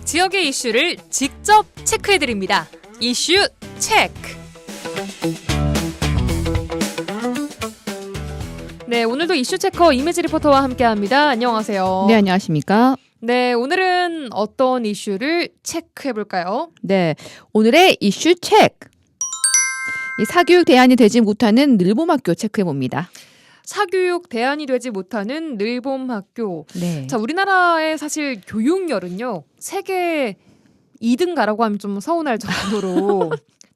지역의 이슈를 직접 체크해드립니다. 이슈 체크. 네, 오늘도 이슈 체커 이미지 리포터와 함께합니다. 안녕하세요. 네, 안녕하십니까? 네, 오늘은 어떤 이슈를 체크해볼까요? 네, 오늘의 이슈 체크. 이 사교육 대안이 되지 못하는 늘봄학교 체크해봅니다. 사교육 대안이 되지 못하는 늘봄학교. 네. 자, 우리나라의 사실 교육열은요, 세계 2등가라고 하면 좀 서운할 정도로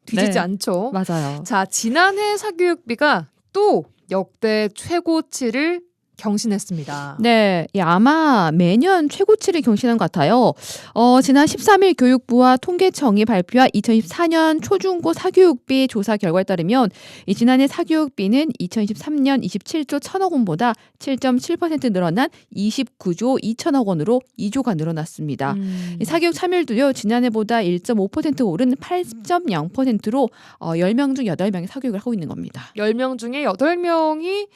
뒤지지 네. 않죠. 맞아요. 자, 지난해 사교육비가 또 역대 최고치를 경신했습니다. 네, 아마 매년 최고치를 경신한 것 같아요. 지난 13일 교육부와 통계청이 발표한 2024년 초중고 사교육비 조사 결과에 따르면 이 지난해 사교육비는 2023년 27조 1천억 원보다 7.7% 늘어난 29조 2천억 원으로 2조가 늘어났습니다. 이 사교육 참여율도요, 지난해보다 1.5% 오른 8.0%로 10명 중 8명이 사교육을 하고 있는 겁니다. 10명 중에 8명이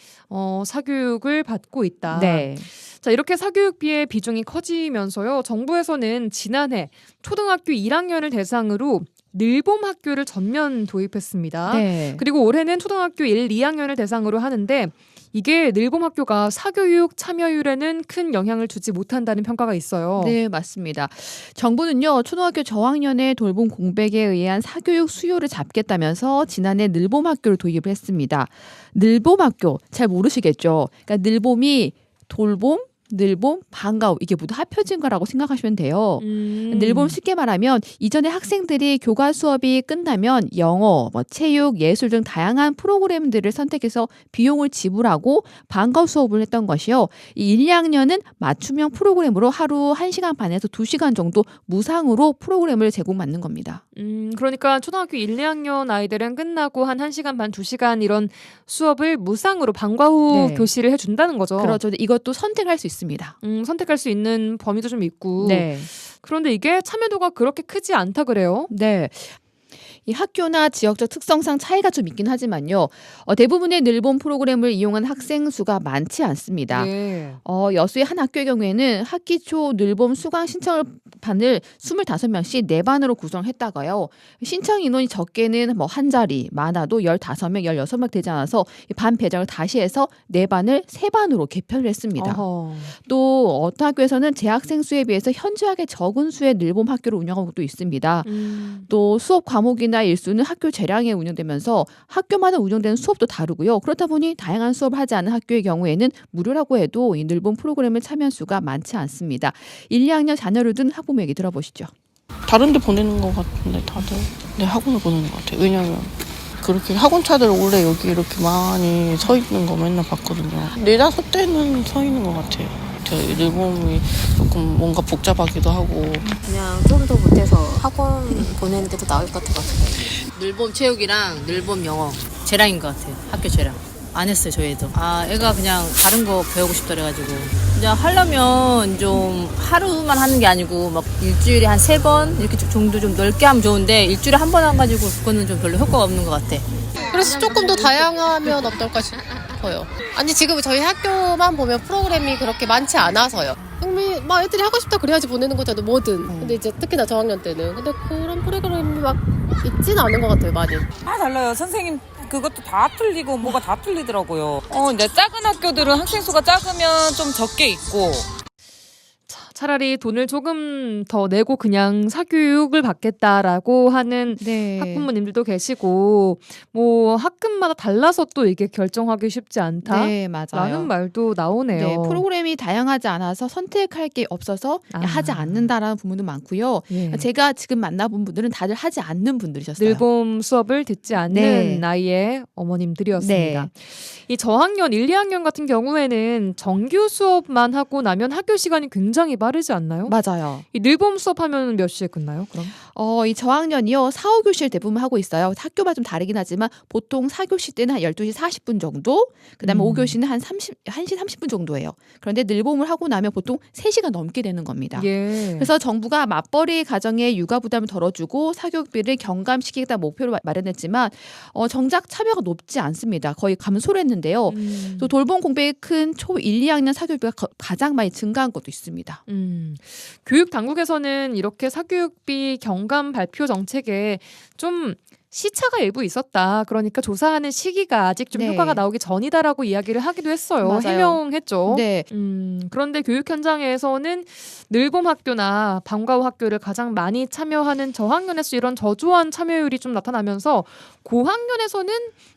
사교육을 받고 있다. 네. 자, 이렇게 사교육비의 비중이 커지면서요. 정부에서는 지난해 초등학교 1학년을 대상으로 늘봄학교를 전면 도입했습니다. 네. 그리고 올해는 초등학교 1, 2학년을 대상으로 하는데 이게 늘봄학교가 사교육 참여율에는 큰 영향을 주지 못한다는 평가가 있어요. 네, 맞습니다. 정부는요, 초등학교 저학년의 돌봄 공백에 의한 사교육 수요를 잡겠다면서 지난해 늘봄학교를 도입을 했습니다. 늘봄학교 잘 모르시겠죠? 그러니까 늘봄이 돌봄, 늘봄, 방과후 이게 모두 합쳐진 거라고 생각하시면 돼요. 늘봄 쉽게 말하면 이전에 학생들이 교과 수업이 끝나면 영어, 체육, 예술 등 다양한 프로그램들을 선택해서 비용을 지불하고 방과후 수업을 했던 것이요. 이 1, 2학년은 맞춤형 프로그램으로 하루 1시간 반에서 2시간 정도 무상으로 프로그램을 제공받는 겁니다. 그러니까 초등학교 1, 2학년 아이들은 끝나고 한 1시간 반, 2시간 이런 수업을 무상으로 방과후 네. 교실을 해준다는 거죠. 그렇죠. 이것도 선택할 수 있습니다. 선택할 수 있는 범위도 좀 있고. 네. 그런데 이게 참여도가 그렇게 크지 않다 그래요? 네. 이 학교나 지역적 특성상 차이가 좀 있긴 하지만요. 대부분의 늘봄 프로그램을 이용한 학생 수가 많지 않습니다. 예. 여수의 한 학교의 경우에는 학기 초 늘봄 수강 신청을 반을 25명씩 4반으로 구성했다가요. 신청 인원이 적게는 한 자리, 많아도 15명, 16명 되지 않아서 반 배정을 다시 해서 4반을 3반으로 개편을 했습니다. 어허. 또 어떤 학교에서는 재학생 수에 비해서 현저하게 적은 수의 늘봄 학교를 운영하고 또 있습니다. 또 수업 과목이나 일수는 학교 재량에 운영되면서 학교마다 운영되는 수업도 다르고요. 그렇다 보니 다양한 수업을 하지 않은 학교의 경우에는 무료라고 해도 이 늘봄 프로그램을 참여한 수가 많지 않습니다. 1, 2학년 자녀를 둔 학부모 얘기 들어보시죠. 다른 데 보내는 것 같은데 다들 내 학원을 보내는 것 같아요. 왜냐면 그렇게 학원차들 원래 여기 이렇게 많이 서 있는 거 맨날 봤거든요. 4, 5대는 서 있는 것 같아요. 늘봄이 조금 뭔가 복잡하기도 하고 그냥 좀 더 못해서 학원 보내는 게 더 나을 것 같아가지고. 늘봄 체육이랑 늘봄 영어 재량인 것 같아요. 학교 재량. 안 했어요, 저희 애도. 애가 그냥 다른 거 배우고 싶다 그래가지고. 그냥 하려면 좀 하루만 하는 게 아니고 막 일주일에 한 3번 이렇게 정도 좀 넓게 하면 좋은데 일주일에 한 번 해가지고 그거는 좀 별로 효과가 없는 것 같아. 그래서 조금 더 다양하면 어떨까 싶어요. 아니 지금 저희 학교만 보면 프로그램이 그렇게 많지 않아서요. 막 애들이 하고 싶다 그래야지 보내는 거잖아요. 뭐든. 근데 이제 특히나 저학년 때는. 근데 그런 프로그램이 막 있지는 않은 것 같아요. 많이. 다 달라요. 선생님 그것도 다 틀리고 뭐가 다 틀리더라고요. 이제 작은 학교들은 학생 수가 작으면 좀 적게 있고. 차라리 돈을 조금 더 내고 그냥 사교육을 받겠다라고 하는 네. 학부모님들도 계시고 뭐 학급마다 달라서 또 이게 결정하기 쉽지 않다. 네, 맞아요. 라는 말도 나오네요. 네, 프로그램이 다양하지 않아서 선택할 게 없어서 하지 않는다라는 부분도 많고요. 예. 제가 지금 만나본 분들은 다들 하지 않는 분들이셨어요. 늘봄 수업을 듣지 않는 네. 나이의 어머님들이었습니다. 네. 이 저학년 1, 2학년 같은 경우에는 정규 수업만 하고 나면 학교 시간이 굉장히 빠르지 않나요? 맞아요. 이 늘봄 수업하면 몇 시에 끝나요? 그럼? 이 저학년이요. 4, 5교시를 대부분 하고 있어요. 학교마다 좀 다르긴 하지만 보통 4교시 때는 한 12시 40분 정도, 그다음에 5교시는 한 1시 30분 정도예요. 그런데 늘봄을 하고 나면 보통 3시간 넘게 되는 겁니다. 예. 그래서 정부가 맞벌이 가정의 육아 부담을 덜어주고 사교육비를 경감시키겠다 목표로 마련했지만 정작 참여가 높지 않습니다. 거의 감소를 했는데요. 또 돌봄 공백이 큰 초 1, 2학년 사교육비가 가장 많이 증가한 것도 있습니다. 교육 당국에서는 이렇게 사교육비 경감 발표 정책에 좀 시차가 일부 있었다. 그러니까 조사하는 시기가 아직 좀 네. 효과가 나오기 전이다라고 이야기를 하기도 했어요. 맞아요. 해명했죠. 네. 그런데 교육 현장에서는 늘봄 학교나 방과 후 학교를 가장 많이 참여하는 저학년에서 이런 저조한 참여율이 좀 나타나면서 고학년에서는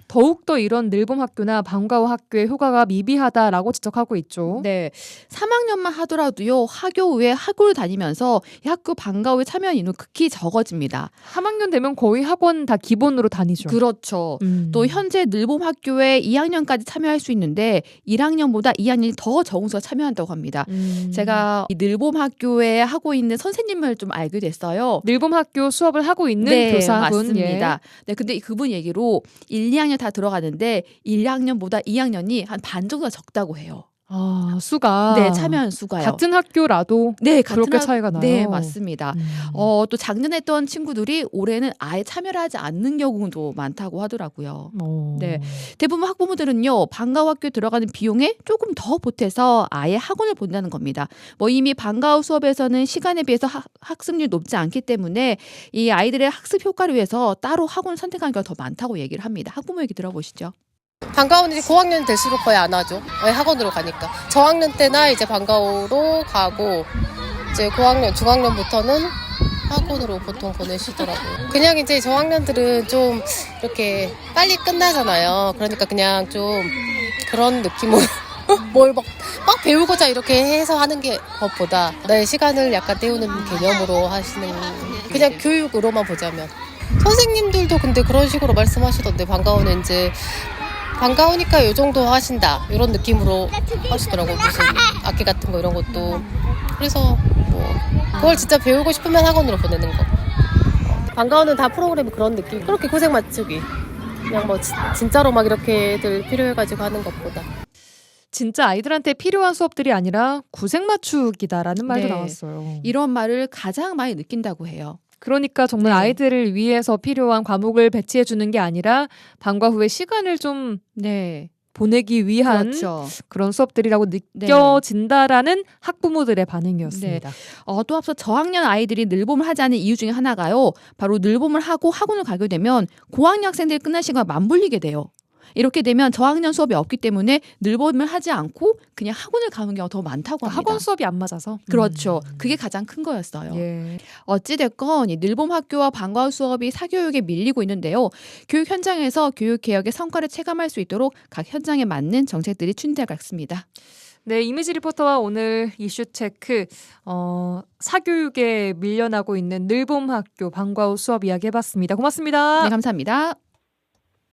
더욱더 이런 늘봄 학교나 방과 후 학교의 효과가 미비하다라고 지적하고 있죠. 네, 3학년만 하더라도요. 학교 외에 학교를 다니면서 이 학교 방과 후에 참여한 인원 극히 적어집니다. 3학년 되면 거의 학원 다 기본으로 다니죠. 그렇죠. 또 현재 늘봄 학교에 2학년까지 참여할 수 있는데 1학년보다 2학년이 더 적은 수가 참여한다고 합니다. 제가 이 늘봄 학교에 하고 있는 선생님을 좀 알게 됐어요. 늘봄 학교 수업을 하고 있는 네, 교사분. 맞습니다. 네, 근데 그분 얘기로 1, 2학년 다 들어가는데 1학년보다 2학년이 한 반 정도가 적다고 해요. 아, 수가. 네, 참여한 수가요. 같은 학교라도 네, 그렇게 차이가 나요. 네, 맞습니다. 또 작년에 했던 친구들이 올해는 아예 참여를 하지 않는 경우도 많다고 하더라고요. 네, 대부분 학부모들은요, 방과 후 학교에 들어가는 비용에 조금 더 보태서 아예 학원을 본다는 겁니다. 이미 방과 후 수업에서는 시간에 비해서 학습률이 높지 않기 때문에 이 아이들의 학습 효과를 위해서 따로 학원을 선택하는 경우가 더 많다고 얘기를 합니다. 학부모 얘기 들어보시죠. 방과 후는 이제 고학년 될수록 거의 안 하죠. 학원으로 가니까. 저학년 때나 이제 방과 후로 가고, 이제 고학년, 중학년부터는 학원으로 보통 보내시더라고요. 그냥 이제 저학년들은 좀 이렇게 빨리 끝나잖아요. 그러니까 그냥 좀 그런 느낌으로 뭘 막 배우고자 이렇게 해서 하는 게 것보다 내 시간을 약간 때우는 개념으로 하시는, 그냥 교육으로만 보자면. 선생님들도 근데 그런 식으로 말씀하시던데, 방과 후는 이제 방과 후니까 요 정도 하신다 이런 느낌으로 하시더라고요. 무슨 악기 같은 거 이런 것도. 그래서 그걸 진짜 배우고 싶으면 학원으로 보내는 거. 방과 후는 다 프로그램이 그런 느낌. 그렇게 고생 맞추기. 그냥 진짜로 막 이렇게들 필요해가지고 하는 것보다. 진짜 아이들한테 필요한 수업들이 아니라 구색 맞추기다라는 말도 네. 나왔어요. 이런 말을 가장 많이 느낀다고 해요. 그러니까 정말 네. 아이들을 위해서 필요한 과목을 배치해 주는 게 아니라 방과 후에 시간을 좀 네, 보내기 위한 그렇죠. 그런 수업들이라고 느껴진다라는 학부모들의 반응이었습니다. 또 앞서 저학년 아이들이 늘봄을 하지 않는 이유 중에 하나가요. 바로 늘봄을 하고 학원을 가게 되면 고학년 학생들이 끝날 시간 맞물리게 돼요. 이렇게 되면 저학년 수업이 없기 때문에 늘봄을 하지 않고 그냥 학원을 가는 경우가 더 많다고 합니다. 학원 수업이 안 맞아서. 그렇죠. 그게 가장 큰 거였어요. 예. 어찌됐건 이 늘봄 학교와 방과 후 수업이 사교육에 밀리고 있는데요. 교육 현장에서 교육 개혁의 성과를 체감할 수 있도록 각 현장에 맞는 정책들이 추진될 것 같습니다. 네, 이미지 리포터와 오늘 이슈 체크 사교육에 밀려나고 있는 늘봄 학교 방과 후 수업 이야기 해봤습니다. 고맙습니다. 네, 감사합니다.